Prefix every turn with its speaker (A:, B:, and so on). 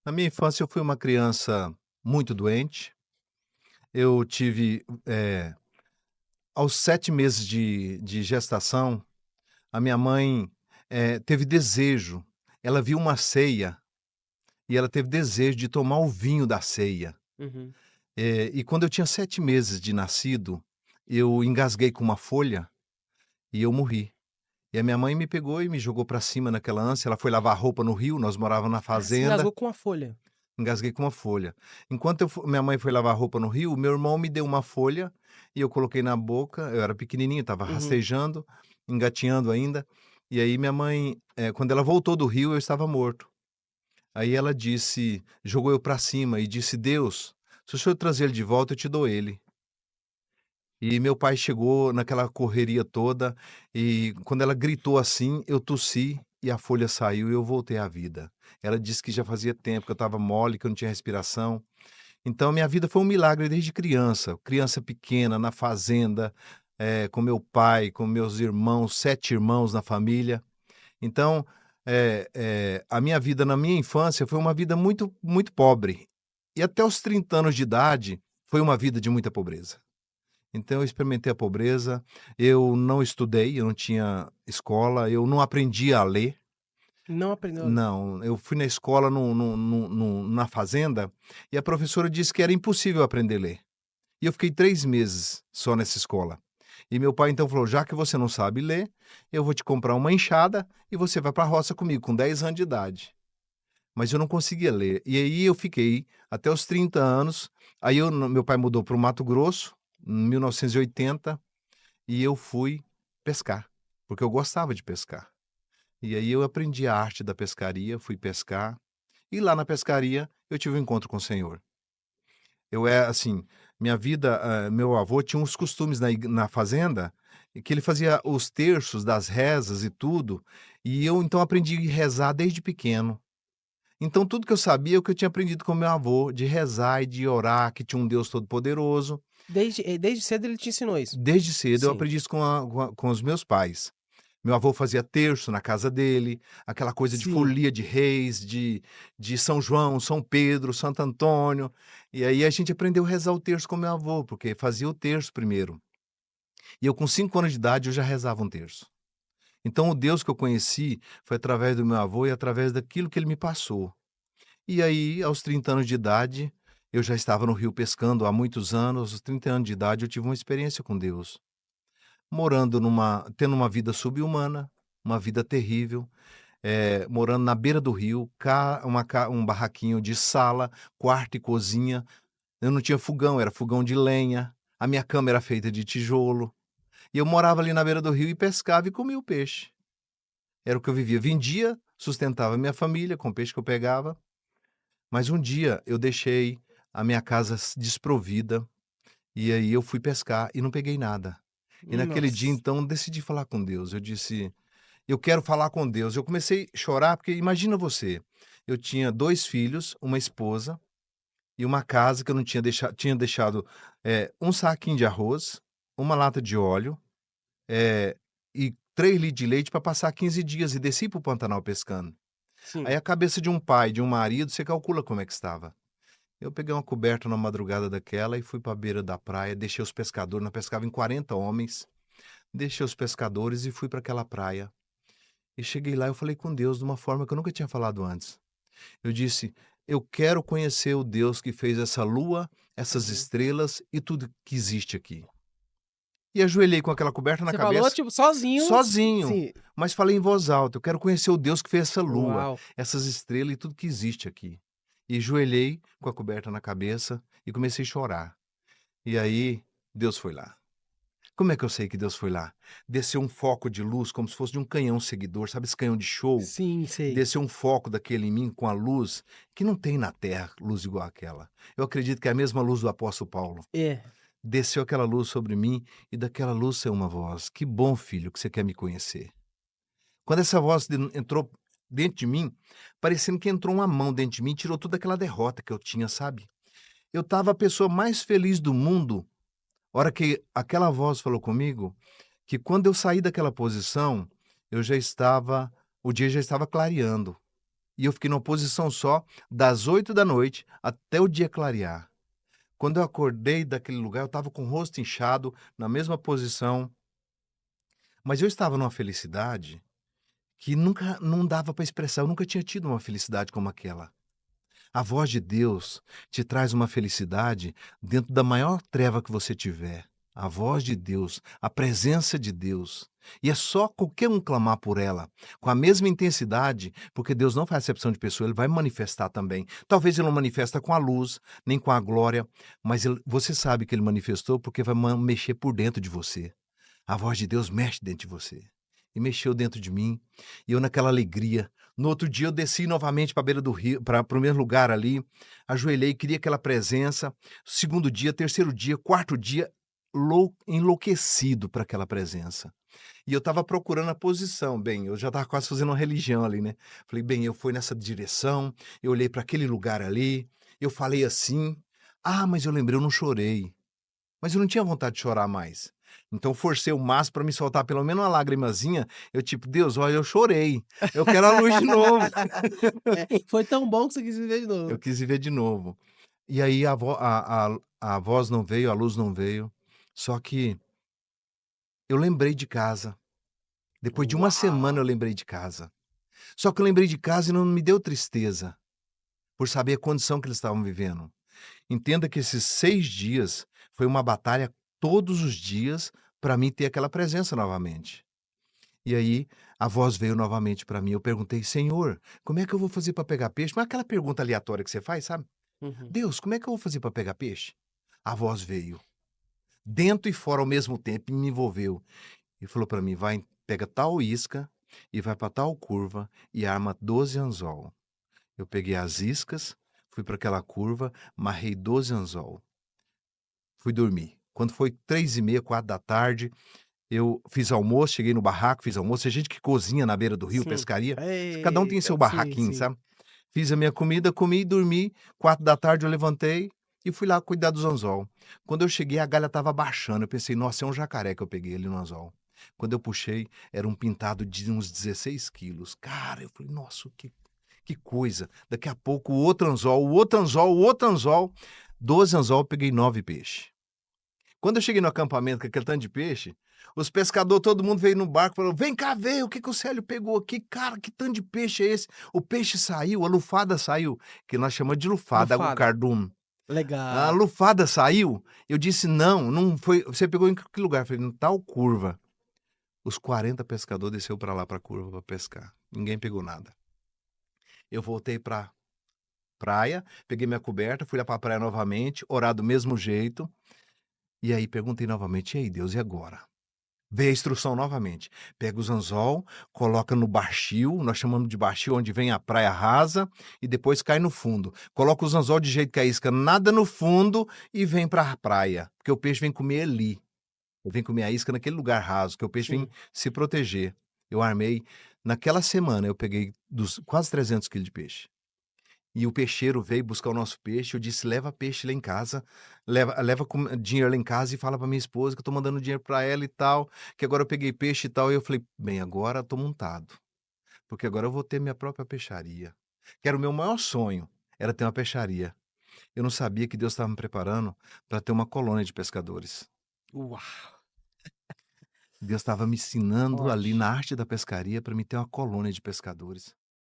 A: Na minha infância, eu fui uma criança muito doente. Eu tive, aos 7 meses de gestação, a minha mãe, teve desejo. Ela viu uma ceia e ela teve desejo de tomar o vinho da ceia.
B: Uhum.
A: E quando eu tinha 7 meses de nascido, eu engasguei com uma folha e eu morri. E a minha mãe me pegou e me jogou pra cima naquela ânsia. Ela foi lavar roupa no rio, nós morávamos na
B: Ah, você
A: fazenda.
B: engasgou com a folha.
A: Engasguei com uma folha. Enquanto minha mãe foi lavar roupa no rio, meu irmão me deu uma folha e eu coloquei na boca. Eu era pequenininho, estava
B: Uhum.
A: rastejando, engatinhando ainda. E aí minha mãe, quando ela voltou do rio, eu estava morto. Aí ela disse, jogou eu para cima e disse: "Deus, se o senhor trazer ele de volta, eu te dou ele". E meu pai chegou naquela correria toda e quando ela gritou assim, eu tossi e a folha saiu e eu voltei à vida. Ela disse que já fazia tempo que eu estava mole, que eu não tinha respiração. Então minha vida foi um milagre desde criança, criança pequena, na fazenda, com meu pai, com meus irmãos, 7 irmãos na família. Então, a minha vida na minha infância foi uma vida muito, muito pobre. E até os 30 anos de idade, foi uma vida de muita pobreza. Então eu experimentei a pobreza, eu não estudei, eu não tinha escola, eu não aprendi a ler.
B: Não aprendeu a ler.
A: Não, eu fui na escola na fazenda, e a professora disse que era impossível aprender a ler. E eu fiquei 3 meses só nessa escola. E meu pai então falou: "Já que você não sabe ler, eu vou te comprar uma enxada e você vai para a roça comigo", com 10 anos de idade. Mas eu não conseguia ler. E aí eu fiquei até os 30 anos, aí meu pai mudou para o Mato Grosso, em 1980, e eu fui pescar, porque eu gostava de pescar. E aí eu aprendi a arte da pescaria, fui pescar, e lá na pescaria eu tive um encontro com o Senhor. Assim, minha vida, meu avô tinha uns costumes na fazenda, e que ele fazia os terços das rezas e tudo, e eu então aprendi a rezar desde pequeno. Então tudo que eu sabia é o que eu tinha aprendido com meu avô, de rezar e de orar, que tinha um Deus todo-poderoso.
B: Desde cedo ele te ensinou isso?
A: Desde cedo eu
B: Sim.
A: aprendi isso com os meus pais. Meu avô fazia terço na casa dele, aquela coisa de
B: Sim.
A: folia de reis, de São João, São Pedro, Santo Antônio, e aí a gente aprendeu a rezar o terço com meu avô, porque fazia o terço primeiro. E eu com 5 anos de idade eu já rezava um terço. Então o Deus que eu conheci foi através do meu avô e através daquilo que ele me passou. E aí, aos 30 anos de idade, eu já estava no rio pescando há muitos anos. Aos 30 anos de idade, eu tive uma experiência com Deus. Morando tendo uma vida subhumana, uma vida terrível, morando na beira do rio, um barraquinho de sala, quarto e cozinha. Eu não tinha fogão, era fogão de lenha. A minha cama era feita de tijolo. E eu morava ali na beira do rio e pescava e comia o peixe. Era o que eu vivia. Vendia, sustentava minha família com o peixe que eu pegava. Mas um dia eu deixei a minha casa desprovida, e aí eu fui pescar e não peguei nada. E naquele dia,
B: Nossa.
A: então, decidi falar com Deus. Eu disse: "Eu quero falar com Deus". Eu comecei a chorar, porque imagina você, eu tinha 2 filhos, uma esposa e uma casa que eu não tinha deixado, um saquinho de arroz, uma lata de óleo, e 3 litros de leite para passar 15 dias, e desci para o Pantanal pescando. Aí
B: Sim.
A: a cabeça de um pai, de um marido, você calcula como é que estava. Eu peguei uma coberta na madrugada daquela e fui para a beira da praia, deixei os pescadores, nós pescava em 40 homens, deixei os pescadores e fui para aquela praia. E cheguei lá, eu falei com Deus de uma forma que eu nunca tinha falado antes. Eu disse: "Eu quero conhecer o Deus que fez essa lua, essas
B: Uhum.
A: estrelas e tudo que existe aqui". E ajoelhei com aquela coberta na
B: Você falou,
A: cabeça,
B: tipo, sozinho,
A: sozinho,
B: sim.
A: mas falei em voz alta: "Eu quero conhecer o Deus que fez essa lua,
B: Uau.
A: essas estrelas e tudo que existe aqui". E ajoelhei com a coberta na cabeça e comecei a chorar. E aí, Deus foi lá. Como é que eu sei que Deus foi lá? Desceu um foco de luz como se fosse de um canhão seguidor, sabe esse canhão de show?
B: Sim, sei.
A: Desceu um foco daquele em mim com a luz, que não tem na terra luz igual àquela. Eu acredito que é a mesma luz do apóstolo Paulo.
B: É.
A: Desceu aquela luz sobre mim e daquela luz saiu uma voz: "Que bom, filho, que você quer me conhecer". Quando essa voz entrou dentro de mim, parecendo que entrou uma mão dentro de mim e tirou toda aquela derrota que eu tinha, sabe? Eu estava a pessoa mais feliz do mundo. Hora que aquela voz falou comigo, que quando eu saí daquela posição, eu já estava o dia já estava clareando. E eu fiquei numa posição só, das 8 da noite até o dia clarear. Quando eu acordei daquele lugar, eu estava com o rosto inchado, na mesma posição, mas eu estava numa felicidade que nunca não dava para expressar, eu nunca tinha tido uma felicidade como aquela. A voz de Deus te traz uma felicidade dentro da maior treva que você tiver. A voz de Deus, a presença de Deus. E é só qualquer um clamar por ela, com a mesma intensidade, porque Deus não faz acepção de pessoa, Ele vai manifestar também. Talvez Ele não manifesta com a luz, nem com a glória, mas você sabe que Ele manifestou porque vai mexer por dentro de você. A voz de Deus mexe dentro de você. E mexeu dentro de mim, e eu naquela alegria. No outro dia eu desci novamente para a beira do rio, para o mesmo lugar ali, ajoelhei, queria aquela presença. Segundo dia, terceiro dia, quarto dia, enlouquecido para aquela presença. E eu estava procurando a posição, bem, eu já estava quase fazendo uma religião ali, né? Falei, bem, eu fui nessa direção, eu olhei para aquele lugar ali, eu falei assim, mas eu lembrei, eu não chorei. Mas eu não tinha vontade de chorar mais. Então forcei o máximo para me soltar pelo menos uma lágrimazinha. Eu tipo: "Deus, olha, eu chorei. Eu quero a luz de novo".
B: Foi tão bom que você quis viver de
A: Eu
B: novo.
A: quis viver de novo. E aí a voz não veio, a luz não veio. Só que eu lembrei de casa. Depois de uma semana eu
B: Uau!
A: lembrei de casa. Só que eu lembrei de casa e não me deu tristeza, por saber a condição que eles estavam vivendo. Entenda que esses 6 dias foi uma batalha todos os dias para mim ter aquela presença novamente. E aí, a voz veio novamente para mim, eu perguntei: "Senhor, como é que eu vou fazer para pegar peixe?" Mas aquela pergunta aleatória que você faz, sabe?
B: Uhum.
A: "Deus, como é que eu vou fazer para pegar peixe?" A voz veio, dentro e fora ao mesmo tempo, e me envolveu. E falou para mim: "Vai, pega tal isca e vai para tal curva e arma 12 anzol." Eu peguei as iscas, fui para aquela curva, marrei 12 anzol. Fui dormir. Quando foi 3h30, 4 da tarde, eu fiz almoço, cheguei no barraco, fiz almoço. Tem gente que cozinha na beira do rio,
B: Sim.
A: pescaria. Cada um tem seu
B: Eita, sim,
A: barraquinho,
B: sim.
A: sabe. Fiz a minha comida, comi e dormi. 4 da tarde eu levantei e fui lá cuidar dos anzol. Quando eu cheguei, a galha estava baixando. Eu pensei: "Nossa, é um jacaré que eu peguei ali no anzol." Quando eu puxei, era um pintado de uns 16 quilos. Cara, eu falei: "Nossa, que coisa." Daqui a pouco o outro anzol, o outro anzol, o outro anzol. 12 anzol, peguei 9 peixes. Quando eu cheguei no acampamento com aquele tanto de peixe, os pescadores, todo mundo veio no barco e falou: "Vem cá ver o que o Célio pegou aqui. Cara, que tanto de peixe é esse?" O peixe saiu, a lufada saiu, que nós chamamos de lufada, o
B: Lufada.
A: cardume. A
B: Legal.
A: lufada saiu, eu disse: "Não, não foi, você pegou em que lugar?" Eu falei: "Em tal curva." Os 40 pescadores desceu para lá, para a curva, para pescar. Ninguém pegou nada. Eu voltei para praia, peguei minha coberta, fui lá para a praia novamente, orar do mesmo jeito, e aí perguntei novamente: "E aí, Deus, e agora?" Veio a instrução novamente: pega os anzol, coloca no barchil, nós chamamos de barchil, onde vem a praia rasa, e depois cai no fundo. Coloca os anzol de jeito que a isca nada no fundo e vem para a praia, porque o peixe vem comer ali. Ele vem comer a isca naquele lugar raso, que o peixe vem
B: Sim.
A: se proteger. Eu armei, naquela semana eu peguei quase 300 quilos de peixe. E o peixeiro veio buscar o nosso peixe, eu disse: "Leva peixe lá em casa, leva dinheiro lá em casa e fala para minha esposa que eu tô mandando dinheiro para ela e tal, que agora eu peguei peixe e tal." E eu falei: "Bem, agora eu tô montado, porque agora eu vou ter minha própria peixaria." Que era o meu maior sonho, era ter uma peixaria. Eu não sabia que Deus estava me preparando para ter uma colônia de pescadores.
B: Uau!
A: Deus estava me ensinando ali
B: Forte.
A: na arte da pescaria para me ter uma colônia de pescadores.